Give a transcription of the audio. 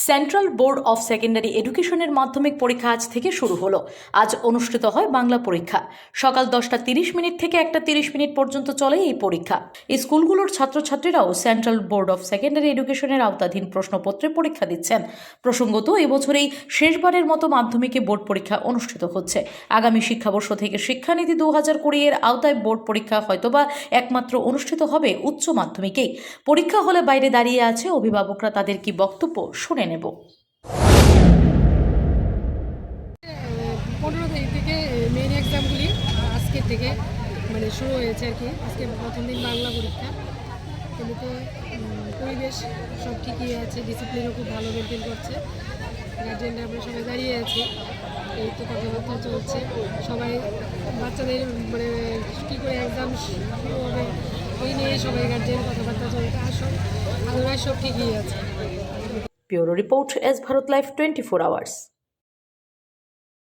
Central board of secondary এডুকেশনের মাধ্যমিক পরীক্ষা আজ থেকে শুরু হলো। আজ অনুষ্ঠিত হয় বাংলা পরীক্ষা। সকাল 10:30 থেকে 1:30 পর্যন্ত চলে এই পরীক্ষা। এই স্কুলগুলোর ছাত্রছাত্রীরাও সেন্ট্রাল বোর্ড অফ সেকেন্ডারি এডুকেশনের আওতাধীন প্রশ্নপত্রে পরীক্ষা দিচ্ছেন। প্রসঙ্গত, এবছরেই শেষবারের মতো মাধ্যমিকে বোর্ড পরীক্ষা অনুষ্ঠিত হচ্ছে। আগামী শিক্ষাবর্ষ থেকে শিক্ষানীতি 2020 এর আওতায় বোর্ড পরীক্ষা হয়তোবা একমাত্র অনুষ্ঠিত হবে উচ্চ মাধ্যমিকেই। পরীক্ষা হলে বাইরে দাঁড়িয়ে আছে অভিভাবকরা, তাদের কি বক্তব্য শুনে নেব। 15 তারিখ থেকে মেইন এক্সামগুলি আজকের থেকে শুরু হয়েছে আর কি। আজকে প্রথম দিন বাংলা পরীক্ষা। এমনিতে পরিবেশ সব ঠিকই আছে, ডিসিপ্লিনও খুব ভালো মেনটেন করছে। গার্জেনরা আমরা সবাই দাঁড়িয়ে আছি, এই তো কথাবার্তা চলছে। সবাই বাচ্চাদের কী করে এক্সাম শুরু হবে ওই নিয়ে সবাই গার্জেন কথাবার্তা চলতে আসো, আদারওয়াইজ সব ঠিকই আছে। Bureau report, S Bharat live 24 hours.